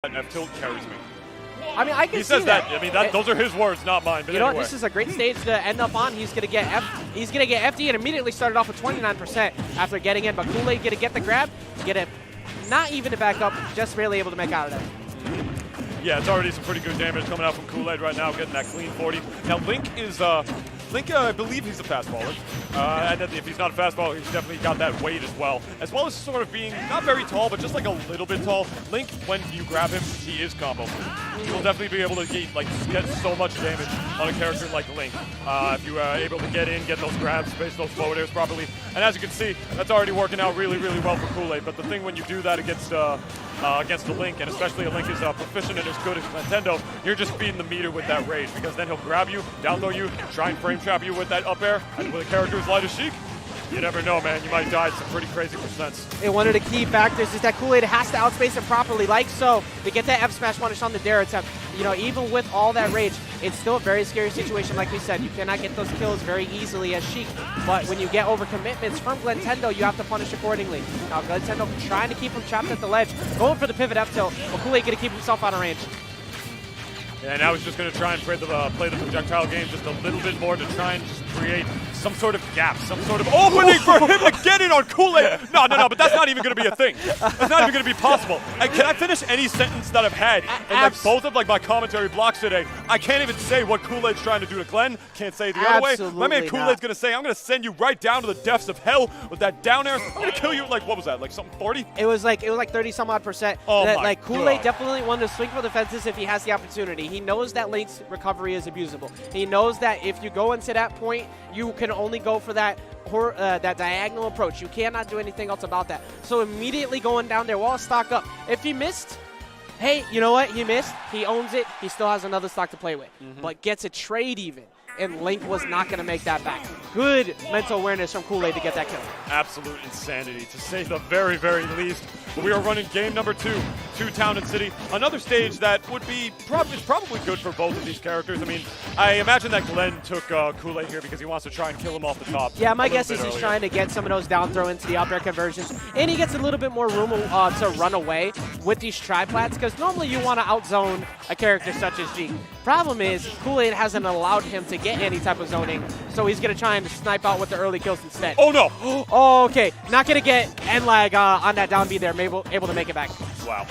F tilt carries me. I mean, I can He see says that. I mean, those are his words, not mine. But you know anyway. what? This is a great stage to end up on. He's gonna get FD and immediately started off with 29% after getting in. But Koolaid gonna get the grab, get it, not even to back up, just barely able to make out of it. Yeah, it's already some pretty good damage coming out from Koolaid right now, getting that clean 40. Now Link is I believe he's a fastballer. And if he's not a fastballer, he's definitely got that weight as well as sort of being not very tall, but just like a little bit tall. Link, when you grab him, he is combo. You will definitely be able to get so much damage on a character like Link. If you are able to get in, get those grabs, space those forward airs properly. And as you can see, that's already working out really, really well for Koolaid. But the thing when you do that against a Link, and especially a Link is proficient and as good as Glentendo, you're just feeding the meter with that rage, because then he'll grab you, down throw you, try and frame trap you with that up air, and with a character as light as Sheik, you never know, man. You might die at some pretty crazy percents. And one of the key factors is that Koolaid has to outspace him properly, like so, to get that F smash punish on the dare attempt. You know, even with all that rage, it's still a very scary situation. Like we said, you cannot get those kills very easily as Sheik, but when you get over commitments from Glentendo, you have to punish accordingly. Now Glentendo trying to keep him trapped at the ledge, going for the pivot F tilt, but Koolaid going to keep himself out of range. Yeah, now he's just going to try and play the projectile game just a little bit more to try and just create some sort of gap, some sort of opening for him to get in on Koolaid. No, but that's not even going to be a thing. That's not even going to be possible. And can I finish any sentence that I've had in both of my commentary blocks today? I can't even say what Koolaid's trying to do to Glenn. Can't say it the other way. My man Koolaid's going to say, I'm going to send you right down to the depths of hell with that down air. I'm going to kill you at what was that, like something 40? It was like 30 some odd percent. Oh like Koolaid definitely wanted to swing for the fences if he has the opportunity. He knows that Link's recovery is abusable. He knows that if you go into that point, you can only go for that diagonal approach. You cannot do anything else about that. So immediately going down there, while stock up. If he missed, hey, you know what? He missed. He owns it. He still has another stock to play with, but gets a trade even. And Link was not going to make that back. Good mental awareness from Koolaid to get that kill. Absolute insanity, to say the very, very least. We are running game number 2, Town and City. Another stage that would be probably good for both of these characters. I mean, I imagine that Glenn took Koolaid here because he wants to try and kill him off the top. Yeah, my guess is he's trying to get some of those down throw into the up air conversions. And he gets a little bit more room to run away with these triplats, because normally you want to outzone a character such as G. Problem is, Koolaid hasn't allowed him to get any type of zoning, so he's going to try and snipe out with the early kills instead. Oh, no! Oh, okay. Not going to get N-lag on that down B there, able to make it back. Wow.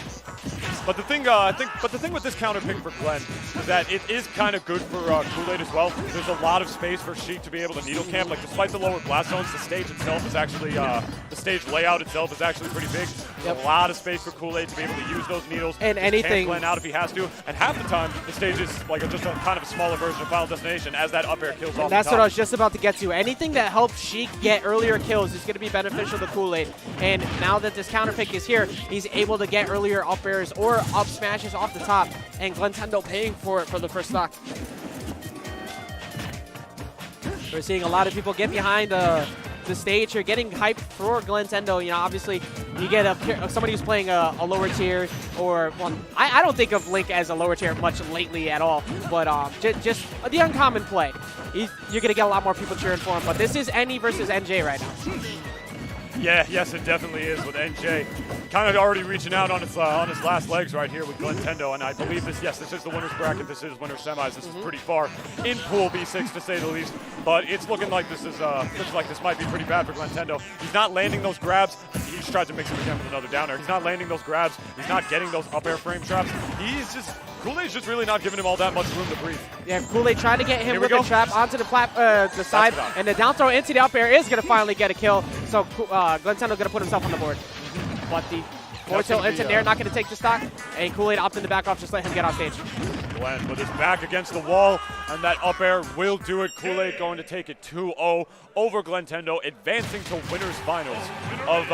But the thing, with this counter pick for Glenn is that it is kind of good for Koolaid as well. There's a lot of space for Sheik to be able to needle camp. Like, despite the lower blast zones, the stage itself is actually the stage layout itself is actually pretty big. There's a lot of space for Koolaid to be able to use those needles and anything Glenn out if he has to. And half the time, the stage is like just a kind of a smaller version of Final Destination as that up air kills off. That's what I was just about to get to. Anything that helps Sheik get earlier kills is going to be beneficial to Koolaid. And now that this counter pick is here, he's able to get earlier up airs or up smashes off the top, and Glentendo paying for it for the first stock. We're seeing a lot of people get behind the stage here, getting hyped for Glentendo. You know, obviously, you get somebody who's playing a lower tier, or, well, I don't think of Link as a lower tier much lately at all, but just the uncommon play. You're going to get a lot more people cheering for him, but this is NE versus NJ right now. Yeah, yes, it definitely is with NJ. Kind of already reaching out on his last legs right here with Glentendo, and I believe this is the winner's bracket, this is winner's semis, this is pretty far in Pool B6 to say the least, but it's looking like this might be pretty bad for Glentendo. He's not landing those grabs. He just tried to mix it again with another down air. He's not landing those grabs. He's not getting those up air frame traps. Koolaid's just really not giving him all that much room to breathe. Yeah, Koolaid trying to get him with the trap onto the side, and the down throw into the up air is going to finally get a kill. So Glentendo going to put himself on the board. But the forward tilt into there, not going to take the stock, and Koolaid opting to back off, just let him get off stage. Glenn with his back against the wall, and that up air will do it. Koolaid going to take it 2-0 over Glentendo, advancing to winners finals of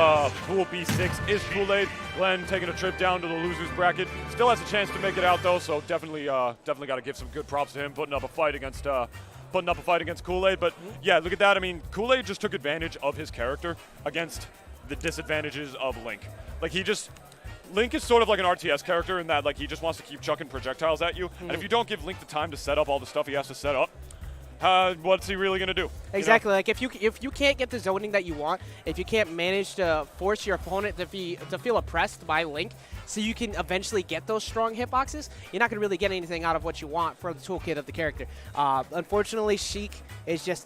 Pool B6 is Koolaid. Glenn taking a trip down to the losers bracket. Still has a chance to make it out though, so definitely got to give some good props to him, putting up a fight against Koolaid. But yeah, look at that. I mean, Koolaid just took advantage of his character against the disadvantages of Link. Like, Link is sort of like an RTS character in that, like, he just wants to keep chucking projectiles at you. And if you don't give Link the time to set up all the stuff he has to set up, what's he really going to do? Exactly. Like if you can't get the zoning that you want, if you can't manage to force your opponent to feel oppressed by Link, so you can eventually get those strong hitboxes, you're not going to really get anything out of what you want for the toolkit of the character. Unfortunately, Sheik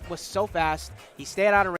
was so fast. He stayed out of range.